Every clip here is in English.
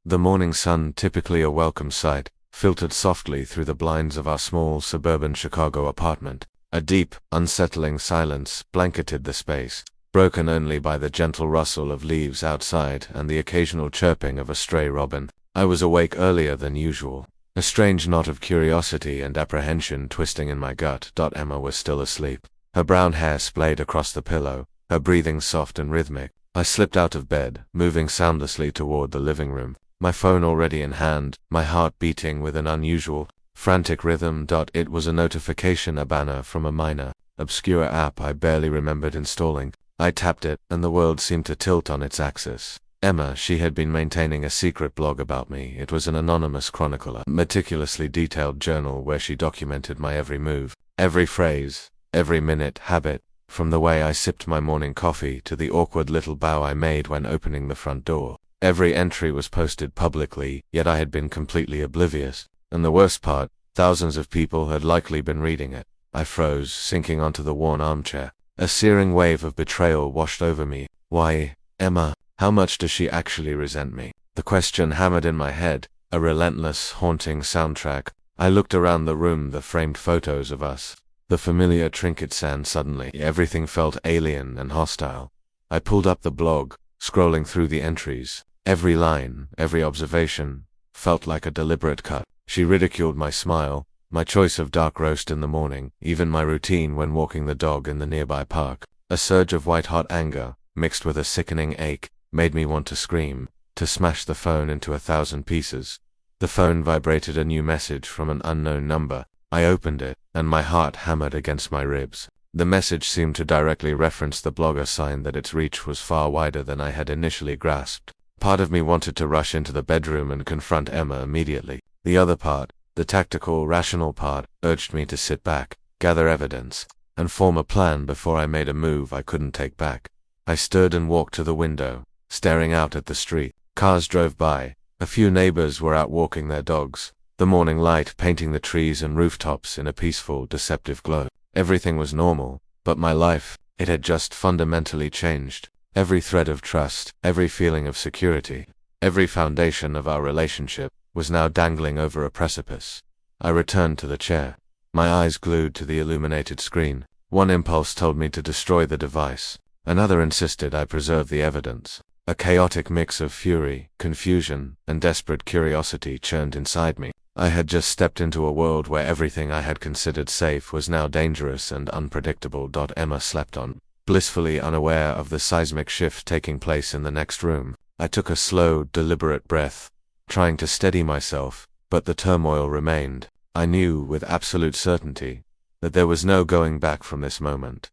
The morning sun, typically a welcome sight, filtered softly through the blinds of our small suburban Chicago apartment. A deep, unsettling silence blanketed the space, broken only by the gentle rustle of leaves outside and the occasional chirping of a stray robin. I was awake earlier than usual, a strange knot of curiosity and apprehension twisting in my gut. Emma was still asleep, her brown hair splayed across the pillow, her breathing soft and rhythmic. I slipped out of bed, moving soundlessly toward the living room, my phone already in hand, my heart beating with an unusual, frantic rhythm. It was a notification, a banner from a minor, obscure app I barely remembered installing. I tapped it, and the world seemed to tilt on its axis. Emma, she had been maintaining a secret blog about me. It was an anonymous chronicler, meticulously detailed journal where she documented my every move, every phrase, every minute, habit, from the way I sipped my morning coffee to the awkward little bow I made when opening the front door. Every entry was posted publicly, yet I had been completely oblivious. And the worst part, thousands of people had likely been reading it. I froze, sinking onto the worn armchair. A searing wave of betrayal washed over me. Why, Emma, how much does she actually resent me? The question hammered in my head, a relentless, haunting soundtrack. I looked around the room, the framed photos of us, the familiar trinkets, and suddenly everything felt alien and hostile. I pulled up the blog, scrolling through the entries. Every line, every observation, felt like a deliberate cut. She ridiculed my smile, my choice of dark roast in the morning, even my routine when walking the dog in the nearby park. A surge of white-hot anger, mixed with a sickening ache, made me want to scream, to smash the phone into 1,000 pieces. The phone vibrated, a new message from an unknown number. I opened it, and my heart hammered against my ribs. The message seemed to directly reference the blog, a sign that its reach was far wider than I had initially grasped. Part of me wanted to rush into the bedroom and confront Emma immediately. The other part, the tactical, rational part, urged me to sit back, gather evidence, and form a plan before I made a move I couldn't take back. I stood and walked to the window, staring out at the street. Cars drove by. A few neighbors were out walking their dogs, the morning light painting the trees and rooftops in a peaceful, deceptive glow. Everything was normal, but my life, it had just fundamentally changed. Every thread of trust, every feeling of security, every foundation of our relationship was now dangling over a precipice. I returned to the chair, my eyes glued to the illuminated screen. One impulse told me to destroy the device. Another insisted I preserve the evidence. A chaotic mix of fury, confusion, and desperate curiosity churned inside me. I had just stepped into a world where everything I had considered safe was now dangerous and unpredictable. Emma slept on, blissfully unaware of the seismic shift taking place in the next room. I took a slow, deliberate breath, trying to steady myself, but the turmoil remained. I knew with absolute certainty that there was no going back from this moment.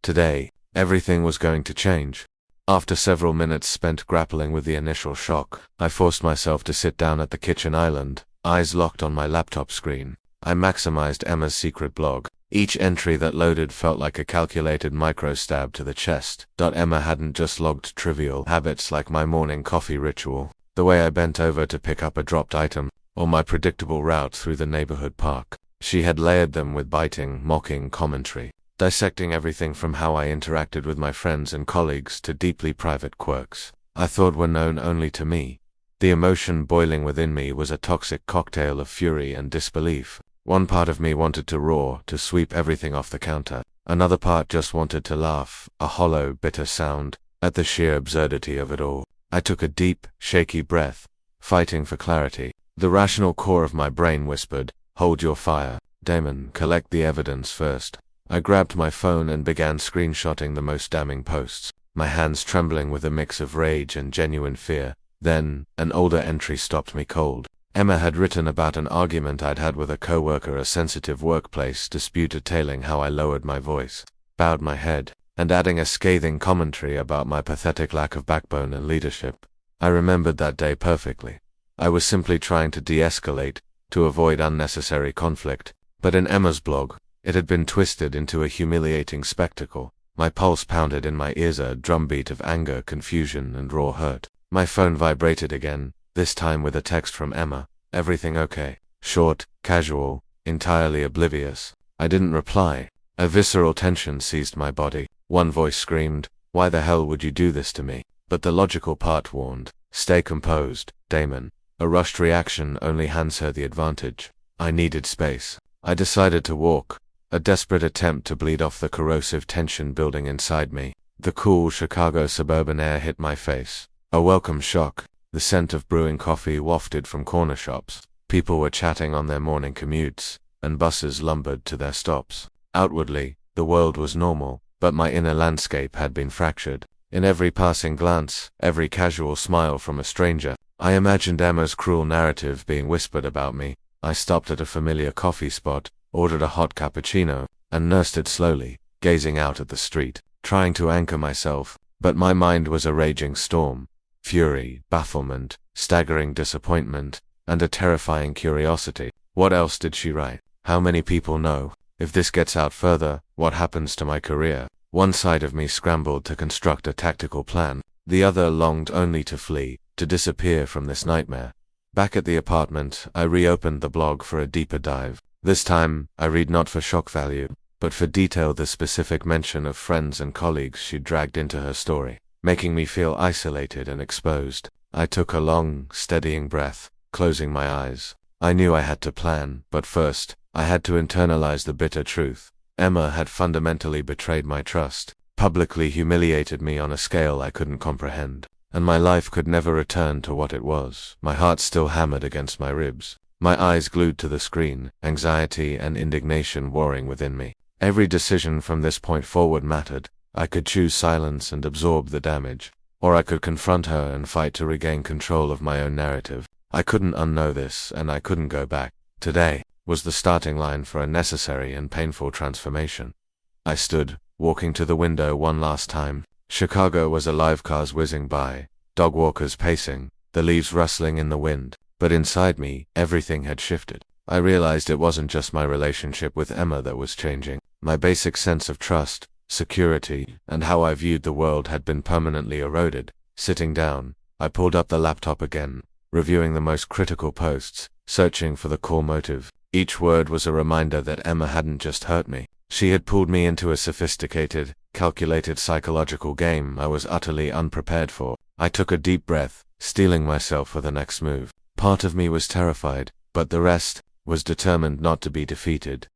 Today, everything was going to change. After several minutes spent grappling with the initial shock, I forced myself to sit down at the kitchen island, eyes locked on my laptop screen. I maximized Emma's secret blog. Each entry that loaded felt like a calculated micro-stab to the chest. Emma hadn't just logged trivial habits like my morning coffee ritual, the way I bent over to pick up a dropped item, or my predictable route through the neighborhood park. She had layered them with biting, mocking commentary, dissecting everything from how I interacted with my friends and colleagues to deeply private quirks I thought were known only to me. The emotion boiling within me was a toxic cocktail of fury and disbelief. One part of me wanted to roar, to sweep everything off the counter. Another part just wanted to laugh, a hollow, bitter sound, at the sheer absurdity of it all. I took a deep, shaky breath, fighting for clarity. The rational core of my brain whispered, "Hold your fire, Damon, collect the evidence first." I grabbed my phone and began screenshotting the most damning posts, my hands trembling with a mix of rage and genuine fear. Then, an older entry stopped me cold. Emma had written about an argument I'd had with a coworker, a sensitive workplace dispute detailing how I lowered my voice, bowed my head, and adding a scathing commentary about my pathetic lack of backbone and leadership. I remembered that day perfectly. I was simply trying to de-escalate, to avoid unnecessary conflict, but in Emma's blog, it had been twisted into a humiliating spectacle. My pulse pounded in my ears, a drumbeat of anger, confusion, and raw hurt. My phone vibrated again, this time with a text from Emma. "Everything okay?" Short, casual, entirely oblivious. I didn't reply. A visceral tension seized my body. One voice screamed, "Why the hell would you do this to me?" but the logical part warned, "Stay composed, Damon. A rushed reaction only hands her the advantage." I needed space. I decided to walk, a desperate attempt to bleed off the corrosive tension building inside me. The cool Chicago suburban air hit my face. A welcome shock. The scent of brewing coffee wafted from corner shops. People were chatting on their morning commutes, and buses lumbered to their stops. Outwardly, the world was normal, but my inner landscape had been fractured. In every passing glance, every casual smile from a stranger, I imagined Emma's cruel narrative being whispered about me. I stopped at a familiar coffee spot, ordered a hot cappuccino, and nursed it slowly, gazing out at the street, trying to anchor myself, but my mind was a raging storm. Fury, bafflement, staggering disappointment, and a terrifying curiosity. What else did she write? How many people know? If this gets out further, what happens to my career? One side of me scrambled to construct a tactical plan. The other longed only to flee, to disappear from this nightmare. Back at the apartment, I reopened the blog for a deeper dive. This time, I read not for shock value, but for detail the specific mention of friends and colleagues she dragged into her story, making me feel isolated and exposed. I took a long, steadying breath, closing my eyes. I knew I had to plan, but first, I had to internalize the bitter truth. Emma had fundamentally betrayed my trust, publicly humiliated me on a scale I couldn't comprehend, and my life could never return to what it was. My heart still hammered against my ribs, my eyes glued to the screen, anxiety and indignation warring within me. Every decision from this point forward mattered. I could choose silence and absorb the damage, or I could confront her and fight to regain control of my own narrative. I couldn't unknow this, and I couldn't go back. Today was the starting line for a necessary and painful transformation. I stood, walking to the window one last time. Chicago was alive, cars whizzing by, dog walkers pacing, the leaves rustling in the wind, but inside me, everything had shifted. I realized it wasn't just my relationship with Emma that was changing. My basic sense of trust, security, and how I viewed the world had been permanently eroded. Sitting down, I pulled up the laptop again, reviewing the most critical posts, searching for the core motive. Each word was a reminder that Emma hadn't just hurt me. She had pulled me into a sophisticated, calculated psychological game I was utterly unprepared for. I took a deep breath, steeling myself for the next move. Part of me was terrified, but the rest was determined not to be defeated.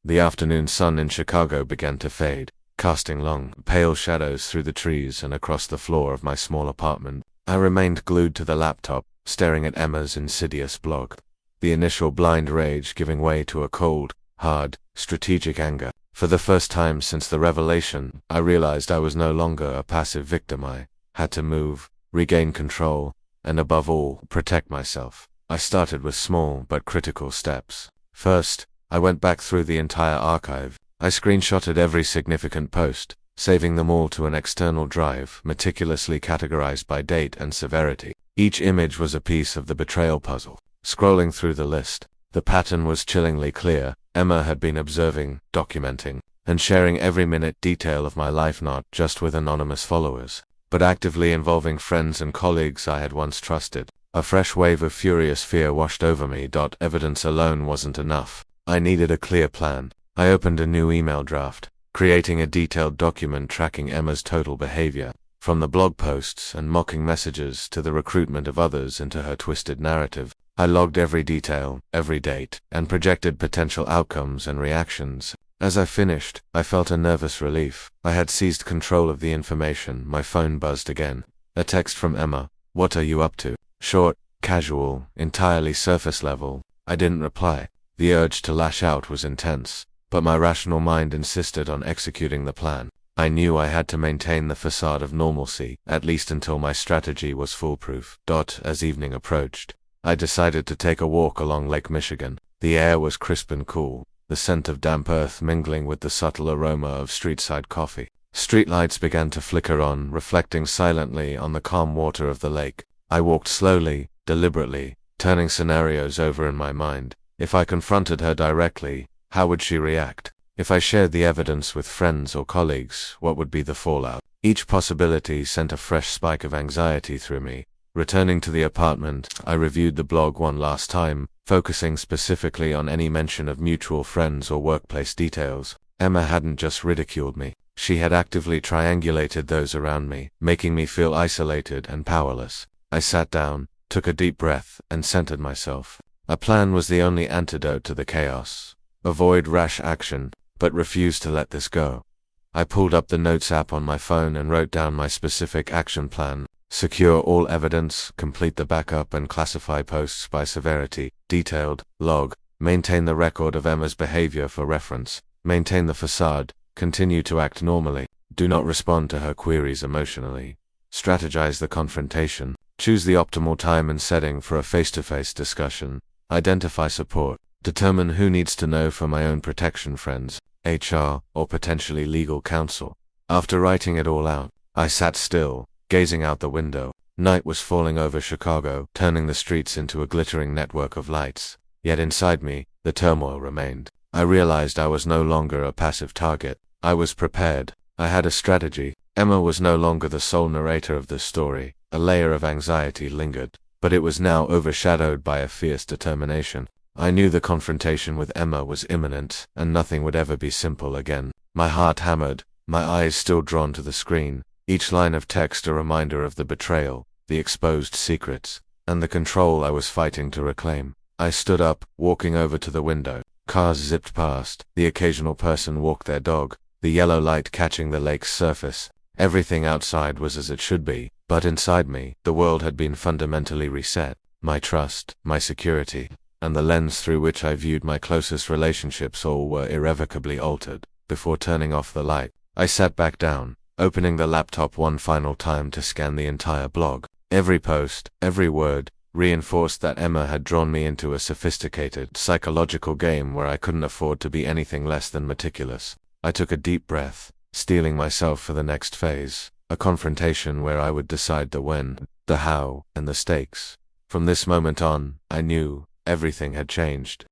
The afternoon sun in Chicago began to fade, casting long, pale shadows through the trees and across the floor of my small apartment. I remained glued to the laptop, staring at Emma's insidious blog, the initial blind rage giving way to a cold, hard, strategic anger. For the first time since the revelation, I realized I was no longer a passive victim. I had to move, regain control, and above all, protect myself. I started with small but critical steps. First, I went back through the entire archive. I screenshotted every significant post, saving them all to an external drive, meticulously categorized by date and severity. Each image was a piece of the betrayal puzzle. Scrolling through the list, the pattern was chillingly clear. Emma had been observing, documenting, and sharing every minute detail of my life, not just with anonymous followers, but actively involving friends and colleagues I had once trusted. A fresh wave of furious fear washed over me. Evidence alone wasn't enough. I needed a clear plan. I opened a new email draft, creating a detailed document tracking Emma's total behavior, from the blog posts and mocking messages to the recruitment of others into her twisted narrative. I logged every detail, every date, and projected potential outcomes and reactions. As I finished, I felt a nervous relief. I had seized control of the information. My phone buzzed again. A text from Emma. "What are you up to?" Short, casual, entirely surface level. I didn't reply. The urge to lash out was intense, but my rational mind insisted on executing the plan. I knew I had to maintain the facade of normalcy, at least until my strategy was foolproof. As evening approached, I decided to take a walk along Lake Michigan. The air was crisp and cool, the scent of damp earth mingling with the subtle aroma of street-side coffee. Streetlights began to flicker on, reflecting silently on the calm water of the lake. I walked slowly, deliberately, turning scenarios over in my mind. If I confronted her directly, how would she react? If I shared the evidence with friends or colleagues, what would be the fallout? Each possibility sent a fresh spike of anxiety through me. Returning to the apartment, I reviewed the blog one last time, focusing specifically on any mention of mutual friends or workplace details. Emma hadn't just ridiculed me. She had actively triangulated those around me, making me feel isolated and powerless. I sat down, took a deep breath, and centered myself. A plan was the only antidote to the chaos. Avoid rash action, but refuse to let this go. I pulled up the Notes app on my phone and wrote down my specific action plan. Secure all evidence, complete the backup and classify posts by severity, detailed, log, maintain the record of Emma's behavior for reference, maintain the facade, continue to act normally, do not respond to her queries emotionally. Strategize the confrontation, choose the optimal time and setting for a face-to-face discussion, identify support, determine who needs to know for my own protection, friends, HR, or potentially legal counsel. After writing it all out, I sat still, gazing out the window. Night was falling over Chicago, turning the streets into a glittering network of lights. Yet inside me, the turmoil remained. I realized I was no longer a passive target. I was prepared. I had a strategy. Emma was no longer the sole narrator of the story. A layer of anxiety lingered, but it was now overshadowed by a fierce determination. I knew the confrontation with Emma was imminent, and nothing would ever be simple again. My heart hammered, my eyes still drawn to the screen, each line of text a reminder of the betrayal, the exposed secrets, and the control I was fighting to reclaim. I stood up, walking over to the window. Cars zipped past, the occasional person walked their dog, the yellow light catching the lake's surface. Everything outside was as it should be, but inside me, the world had been fundamentally reset. My trust, my security, and the lens through which I viewed my closest relationships all were irrevocably altered. Before turning off the light, I sat back down, opening the laptop one final time to scan the entire blog. Every post, every word, reinforced that Emma had drawn me into a sophisticated, psychological game where I couldn't afford to be anything less than meticulous. I took a deep breath, steeling myself for the next phase, a confrontation where I would decide the when, the how, and the stakes. From this moment on, I knew everything had changed.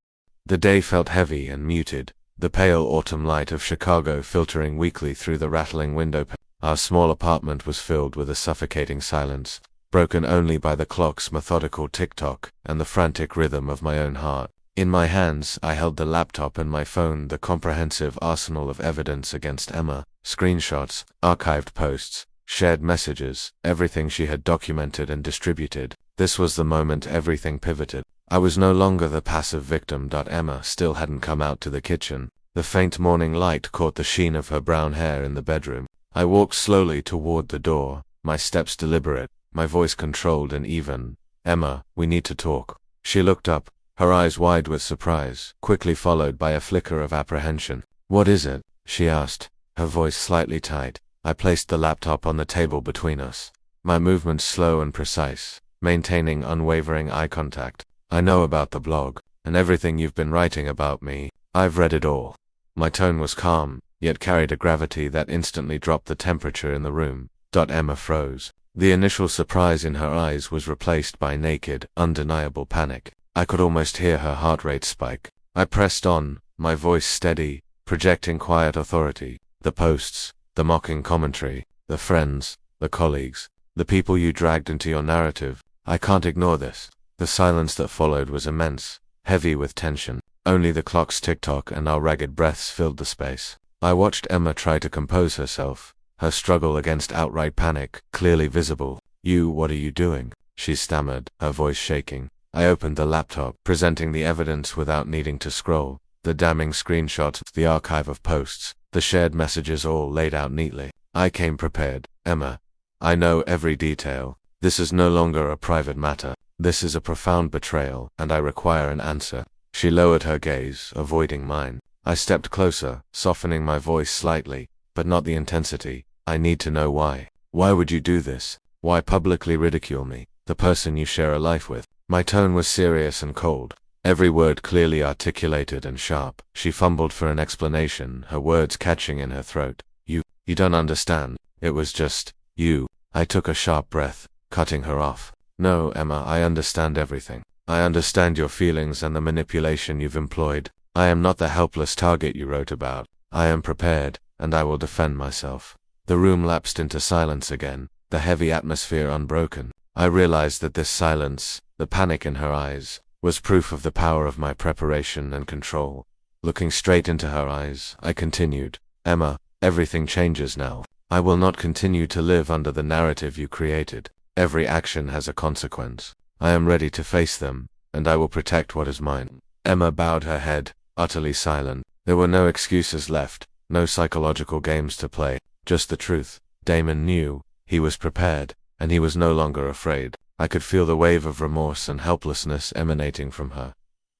The day felt heavy and muted, the pale autumn light of Chicago filtering weakly through the rattling window pane. Our small apartment was filled with a suffocating silence, broken only by the clock's methodical tick-tock and the frantic rhythm of my own heart. In my hands, I held the laptop and my phone, the comprehensive arsenal of evidence against Emma, screenshots, archived posts, shared messages, everything she had documented and distributed. This was the moment everything pivoted. I was no longer the passive victim. Emma still hadn't come out to the kitchen. The faint morning light caught the sheen of her brown hair in the bedroom. I walked slowly toward the door, my steps deliberate, my voice controlled and even. "Emma, we need to talk." She looked up, her eyes wide with surprise, quickly followed by a flicker of apprehension. "What is it?" she asked, her voice slightly tight. I placed the laptop on the table between us, my movements slow and precise, maintaining unwavering eye contact. "I know about the blog, and everything you've been writing about me. I've read it all." My tone was calm, yet carried a gravity that instantly dropped the temperature in the room. Emma froze. The initial surprise in her eyes was replaced by naked, undeniable panic. I could almost hear her heart rate spike. I pressed on, my voice steady, projecting quiet authority. "The posts, the mocking commentary, the friends, the colleagues, the people you dragged into your narrative. I can't ignore this." The silence that followed was immense, heavy with tension. Only the clock's tick-tock and our ragged breaths filled the space. I watched Emma try to compose herself, her struggle against outright panic clearly visible. What are you doing?" she stammered, her voice shaking. I opened the laptop, presenting the evidence without needing to scroll. The damning screenshots, the archive of posts, the shared messages all laid out neatly. I came prepared. "Emma, I know every detail. This is no longer a private matter. This is a profound betrayal, and I require an answer." She lowered her gaze, avoiding mine. I stepped closer, softening my voice slightly, but not the intensity. "I need to know why. Why would you do this? Why publicly ridicule me, the person you share a life with?" My tone was serious and cold, every word clearly articulated and sharp. She fumbled for an explanation, her words catching in her throat. You don't understand. It was just, you." I took a sharp breath, cutting her off. "No, Emma, I understand everything. I understand your feelings and the manipulation you've employed. I am not the helpless target you wrote about. I am prepared, and I will defend myself." The room lapsed into silence again, the heavy atmosphere unbroken. I realized that this silence, the panic in her eyes, was proof of the power of my preparation and control. Looking straight into her eyes, I continued, "Emma, Everything changes now. I will not continue to live under the narrative you created. Every action has a consequence. I am ready to face them, and I will protect what is mine." Emma bowed her head, utterly silent. There were no excuses left, no psychological games to play, just the truth. Damon knew, he was prepared, and he was no longer afraid. I could feel the wave of remorse and helplessness emanating from her.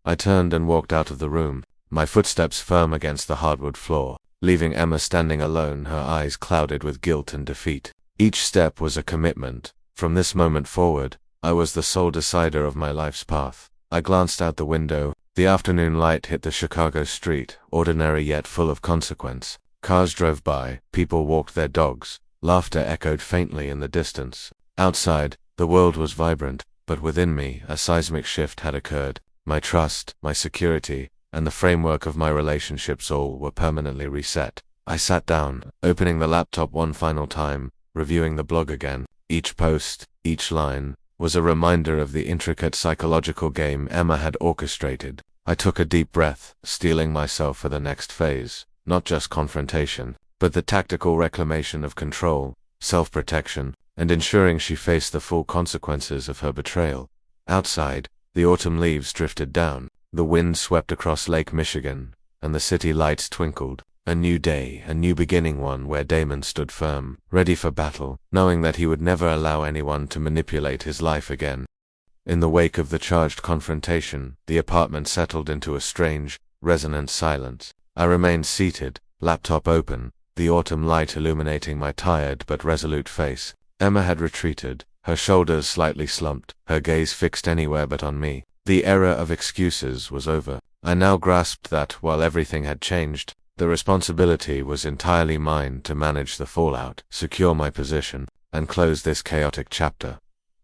I turned and walked out of the room, my footsteps firm against the hardwood floor, leaving Emma standing alone, her eyes clouded with guilt and defeat. Each step was a commitment. From this moment forward, I was the sole decider of my life's path. I glanced out the window. The afternoon light hit the Chicago street, ordinary yet full of consequence. Cars drove by, people walked their dogs, laughter echoed faintly in the distance. Outside, the world was vibrant, but within me, a seismic shift had occurred. My trust, my security, and the framework of my relationships all were permanently reset. I sat down, opening the laptop one final time, reviewing the blog again. Each post, each line, was a reminder of the intricate psychological game Emma had orchestrated. I took a deep breath, steeling myself for the next phase, not just confrontation, but the tactical reclamation of control, self-protection, and ensuring she faced the full consequences of her betrayal. Outside, the autumn leaves drifted down, the wind swept across Lake Michigan, and the city lights twinkled. A new day, a new beginning, one where Damon stood firm, ready for battle, knowing that he would never allow anyone to manipulate his life again. In the wake of the charged confrontation, the apartment settled into a strange, resonant silence. I remained seated, laptop open, the autumn light illuminating my tired but resolute face. Emma had retreated, her shoulders slightly slumped, her gaze fixed anywhere but on me. The era of excuses was over. I now grasped that, while everything had changed, the responsibility was entirely mine to manage the fallout, secure my position, and close this chaotic chapter.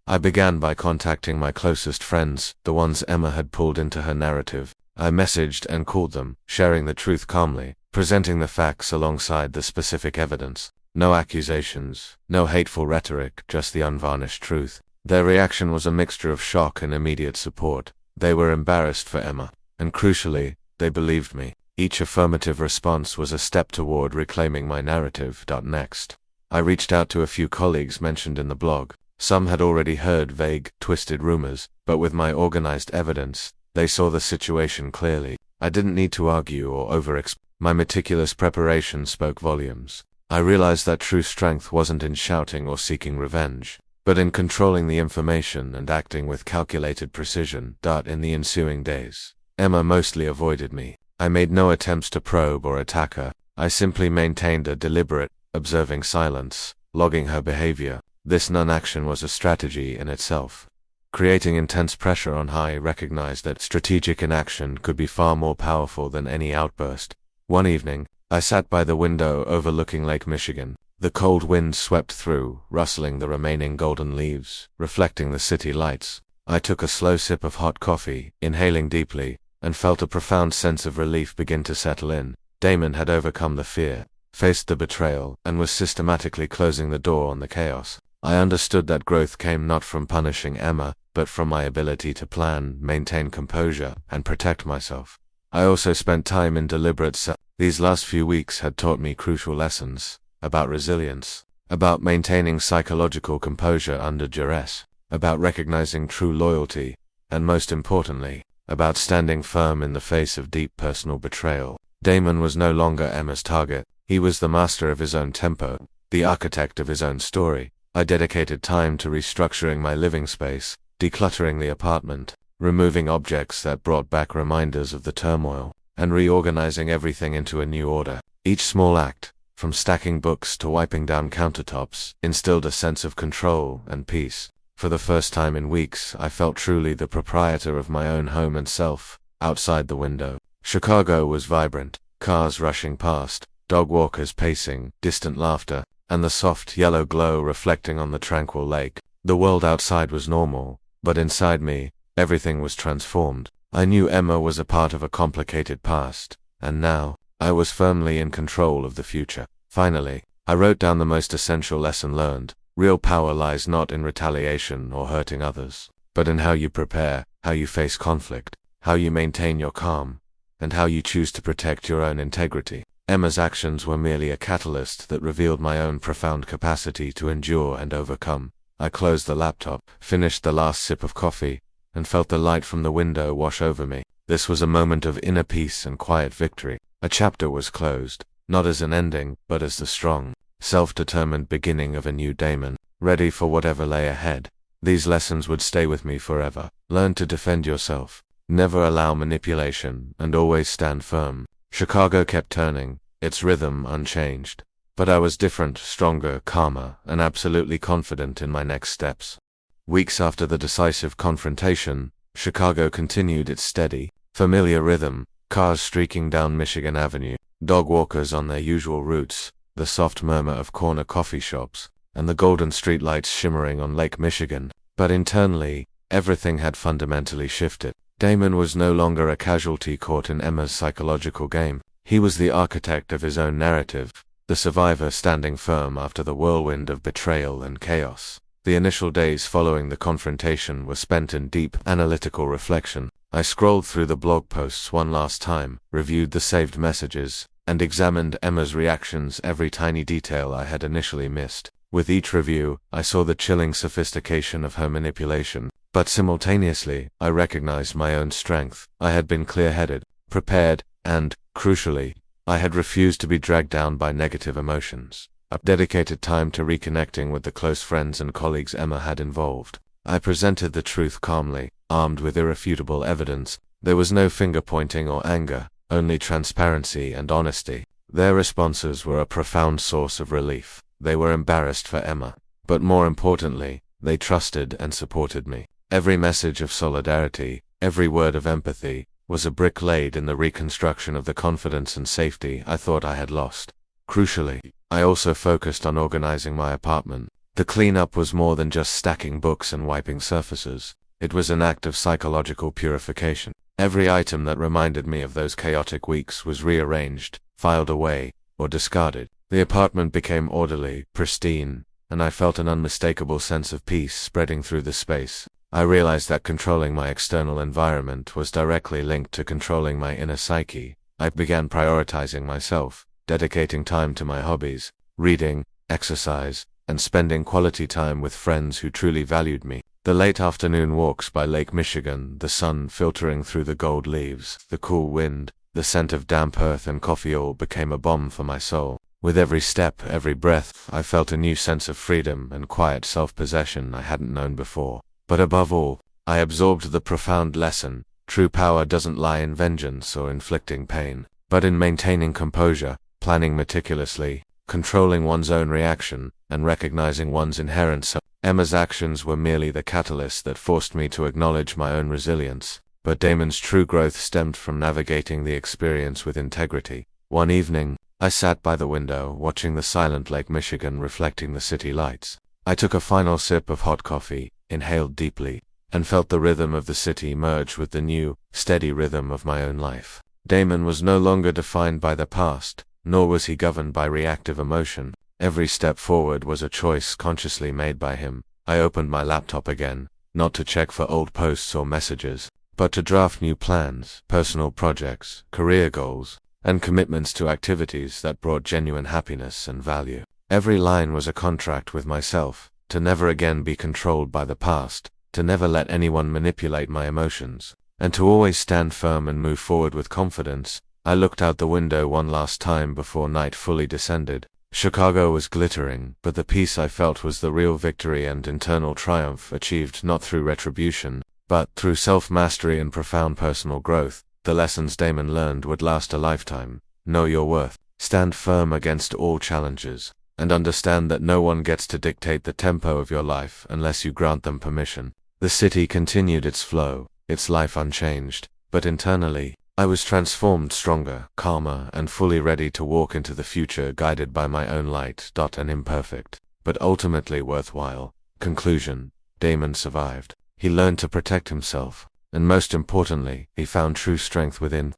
I began by contacting my closest friends, the ones Emma had pulled into her narrative. I messaged and called them, sharing the truth calmly, presenting the facts alongside the specific evidence. No accusations, no hateful rhetoric, just the unvarnished truth. Their reaction was a mixture of shock and immediate support. They were embarrassed for Emma, and crucially, they believed me. Each affirmative response was a step toward reclaiming my narrative. Next, I reached out to a few colleagues mentioned in the blog. Some had already heard vague, twisted rumors, but with my organized evidence, they saw the situation clearly. I didn't need to argue or over-explain. My meticulous preparation spoke volumes. I realized that true strength wasn't in shouting or seeking revenge, but in controlling the information and acting with calculated precision. In the ensuing days, Emma mostly avoided me. I made no attempts to probe or attack her. I simply maintained a deliberate, observing silence, logging her behavior. This non-action was a strategy in itself. Creating intense pressure on I recognized that strategic inaction could be far more powerful than any outburst. One evening, I sat by the window overlooking Lake Michigan. The cold wind swept through, rustling the remaining golden leaves, reflecting the city lights. I took a slow sip of hot coffee, inhaling deeply, and felt a profound sense of relief begin to settle in. Damon had overcome the fear, faced the betrayal, and was systematically closing the door on the chaos. I understood that growth came not from punishing Emma, but from my ability to plan, maintain composure, and protect myself. I also spent time in deliberate These last few weeks had taught me crucial lessons about resilience, about maintaining psychological composure under duress, about recognizing true loyalty, and most importantly, about standing firm in the face of deep personal betrayal. Damon was no longer Emma's target. He was the master of his own tempo, the architect of his own story. I dedicated time to restructuring my living space, decluttering the apartment, removing objects that brought back reminders of the turmoil, and reorganizing everything into a new order. Each small act, from stacking books to wiping down countertops, instilled a sense of control and peace. For the first time in weeks, I felt truly the proprietor of my own home and self. Outside the window, Chicago was vibrant, cars rushing past, dog walkers pacing, distant laughter, and the soft yellow glow reflecting on the tranquil lake. The world outside was normal, but inside me, everything was transformed. I knew Emma was a part of a complicated past, and now, I was firmly in control of the future. Finally, I wrote down the most essential lesson learned. Real power lies not in retaliation or hurting others, but in how you prepare, how you face conflict, how you maintain your calm, and how you choose to protect your own integrity. Emma's actions were merely a catalyst that revealed my own profound capacity to endure and overcome. I closed the laptop, finished the last sip of coffee, and felt the light from the window wash over me. This was a moment of inner peace and quiet victory. A chapter was closed, not as an ending, but as the strong, self-determined beginning of a new Damon, ready for whatever lay ahead. These lessons would stay with me forever. Learn to defend yourself. Never allow manipulation, and always stand firm. Chicago kept turning, its rhythm unchanged. But I was different, stronger, calmer, and absolutely confident in my next steps. Weeks after the decisive confrontation, Chicago continued its steady, familiar rhythm, cars streaking down Michigan Avenue, dog walkers on their usual routes, the soft murmur of corner coffee shops, and the golden streetlights shimmering on Lake Michigan. But internally, everything had fundamentally shifted. Damon was no longer a casualty caught in Emma's psychological game. He was the architect of his own narrative, the survivor standing firm after the whirlwind of betrayal and chaos. The initial days following the confrontation were spent in deep, analytical reflection. I scrolled through the blog posts one last time, reviewed the saved messages, and examined Emma's reactions, every tiny detail I had initially missed. With each review, I saw the chilling sophistication of her manipulation, but simultaneously, I recognized my own strength. I had been clear-headed, prepared, and, crucially, I had refused to be dragged down by negative emotions. I dedicated time to reconnecting with the close friends and colleagues Emma had involved. I presented the truth calmly, armed with irrefutable evidence. There was no finger-pointing or anger, only transparency and honesty. Their responses were a profound source of relief. They were embarrassed for Emma, but more importantly, they trusted and supported me. Every message of solidarity, every word of empathy, was a brick laid in the reconstruction of the confidence and safety I thought I had lost. Crucially, I also focused on organizing my apartment. The cleanup was more than just stacking books and wiping surfaces. It was an act of psychological purification. Every item that reminded me of those chaotic weeks was rearranged, filed away, or discarded. The apartment became orderly, pristine, and I felt an unmistakable sense of peace spreading through the space. I realized that controlling my external environment was directly linked to controlling my inner psyche. I began prioritizing myself, dedicating time to my hobbies, reading, exercise, and spending quality time with friends who truly valued me. The late afternoon walks by Lake Michigan, the sun filtering through the gold leaves, the cool wind, the scent of damp earth and coffee all became a balm for my soul. With every step, every breath, I felt a new sense of freedom and quiet self-possession I hadn't known before. But above all, I absorbed the profound lesson: true power doesn't lie in vengeance or inflicting pain, but in maintaining composure, planning meticulously, controlling one's own reaction, and recognizing one's inherent self. Emma's actions were merely the catalyst that forced me to acknowledge my own resilience, but Damon's true growth stemmed from navigating the experience with integrity. One evening, I sat by the window, watching the silent Lake Michigan reflecting the city lights. I took a final sip of hot coffee, inhaled deeply, and felt the rhythm of the city merge with the new, steady rhythm of my own life. Damon was no longer defined by the past, nor was he governed by reactive emotion. Every step forward was a choice consciously made by him. I opened my laptop again, not to check for old posts or messages, but to draft new plans, personal projects, career goals, and commitments to activities that brought genuine happiness and value. Every line was a contract with myself, to never again be controlled by the past, to never let anyone manipulate my emotions, and to always stand firm and move forward with confidence. I looked out the window one last time before night fully descended. Chicago was glittering, but the peace I felt was the real victory and internal triumph achieved not through retribution, but through self-mastery and profound personal growth. The lessons Damon learned would last a lifetime. Know your worth, stand firm against all challenges, and understand that no one gets to dictate the tempo of your life unless you grant them permission. The city continued its flow, its life unchanged, but internally, I was transformed, stronger, calmer, and fully ready to walk into the future guided by my own light. An imperfect, but ultimately worthwhile conclusion. Damon survived. He learned to protect himself, and most importantly, he found true strength within.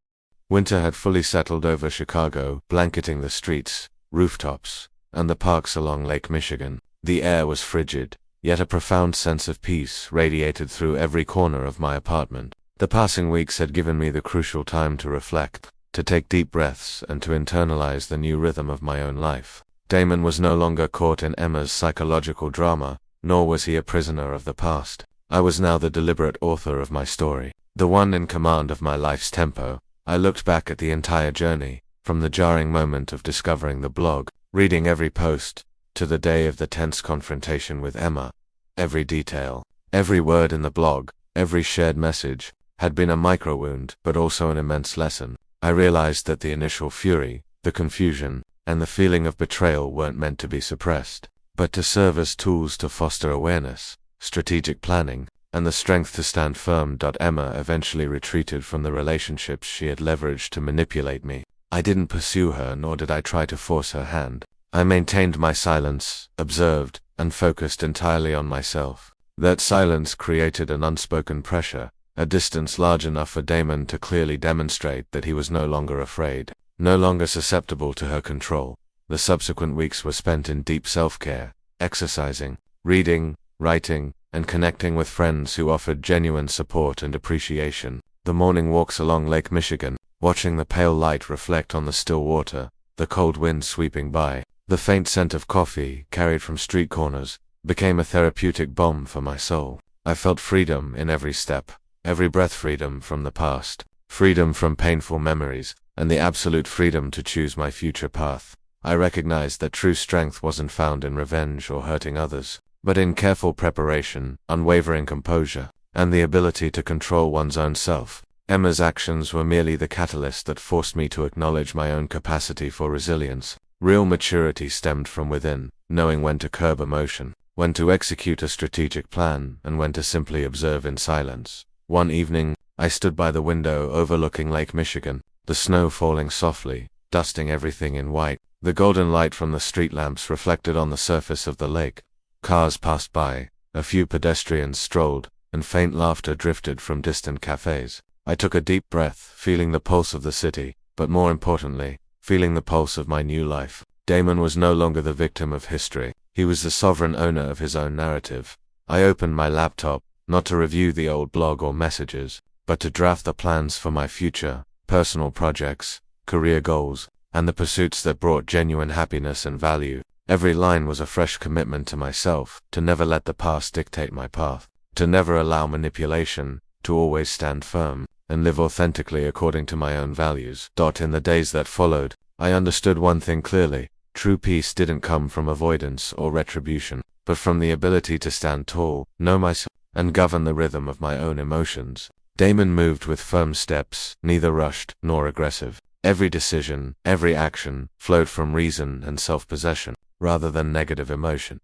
Winter had fully settled over Chicago, blanketing the streets, rooftops, and the parks along Lake Michigan. The air was frigid, yet a profound sense of peace radiated through every corner of my apartment. The passing weeks had given me the crucial time to reflect, to take deep breaths and to internalize the new rhythm of my own life. Damon was no longer caught in Emma's psychological drama, nor was he a prisoner of the past. I was now the deliberate author of my story, the one in command of my life's tempo. I looked back at the entire journey, from the jarring moment of discovering the blog, reading every post, to the day of the tense confrontation with Emma. Every detail, every word in the blog, every shared message, had been a micro-wound, but also an immense lesson. I realized that the initial fury, the confusion, and the feeling of betrayal weren't meant to be suppressed, but to serve as tools to foster awareness, strategic planning, and the strength to stand firm. Emma eventually retreated from the relationships she had leveraged to manipulate me. I didn't pursue her, nor did I try to force her hand. I maintained my silence, observed, and focused entirely on myself. That silence created an unspoken pressure, a distance large enough for Damon to clearly demonstrate that he was no longer afraid, no longer susceptible to her control. The subsequent weeks were spent in deep self-care, exercising, reading, writing, and connecting with friends who offered genuine support and appreciation. The morning walks along Lake Michigan, watching the pale light reflect on the still water, the cold wind sweeping by, the faint scent of coffee carried from street corners, became a therapeutic balm for my soul. I felt freedom in every step, every breath, freedom from the past, freedom from painful memories, and the absolute freedom to choose my future path. I recognized that true strength wasn't found in revenge or hurting others, but in careful preparation, unwavering composure, and the ability to control one's own self. Emma's actions were merely the catalyst that forced me to acknowledge my own capacity for resilience. Real maturity stemmed from within, knowing when to curb emotion, when to execute a strategic plan, and when to simply observe in silence. One evening, I stood by the window overlooking Lake Michigan, the snow falling softly, dusting everything in white. The golden light from the street lamps reflected on the surface of the lake. Cars passed by, a few pedestrians strolled, and faint laughter drifted from distant cafes. I took a deep breath, feeling the pulse of the city, but more importantly, feeling the pulse of my new life. Damon was no longer the victim of history. He was the sovereign owner of his own narrative. I opened my laptop, not to review the old blog or messages, but to draft the plans for my future, personal projects, career goals, and the pursuits that brought genuine happiness and value. Every line was a fresh commitment to myself, to never let the past dictate my path, to never allow manipulation, to always stand firm, and live authentically according to my own values. In the days that followed, I understood one thing clearly: true peace didn't come from avoidance or retribution, but from the ability to stand tall, know myself, and govern the rhythm of my own emotions. Damon moved with firm steps, neither rushed nor aggressive. Every decision, every action, flowed from reason and self-possession, rather than negative emotion.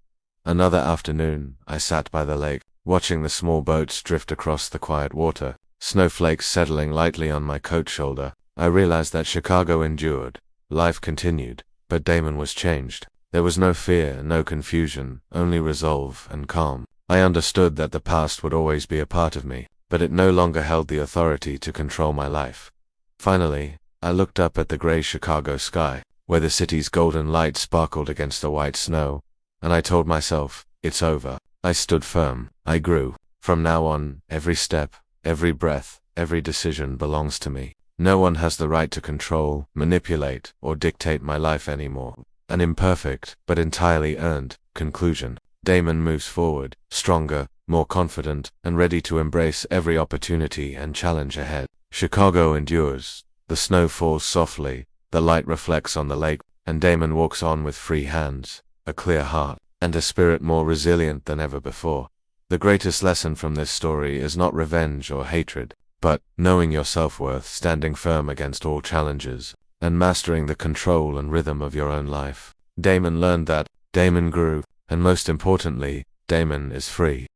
Another afternoon, I sat by the lake, watching the small boats drift across the quiet water, snowflakes settling lightly on my coat shoulder. I realized that Chicago endured, life continued, but Damon was changed. There was no fear, no confusion, only resolve and calm. I understood that the past would always be a part of me, but it no longer held the authority to control my life. Finally, I looked up at the gray Chicago sky, where the city's golden light sparkled against the white snow, and I told myself, it's over. I stood firm. I grew. From now on, every step, every breath, every decision belongs to me. No one has the right to control, manipulate, or dictate my life anymore. An imperfect, but entirely earned, conclusion. Damon moves forward, stronger, more confident, and ready to embrace every opportunity and challenge ahead. Chicago endures. The snow falls softly, the light reflects on the lake, and Damon walks on with free hands, a clear heart, and a spirit more resilient than ever before. The greatest lesson from this story is not revenge or hatred, but knowing your self-worth, standing firm against all challenges, and mastering the control and rhythm of your own life. Damon learned that, Damon grew, and most importantly, Damon is free.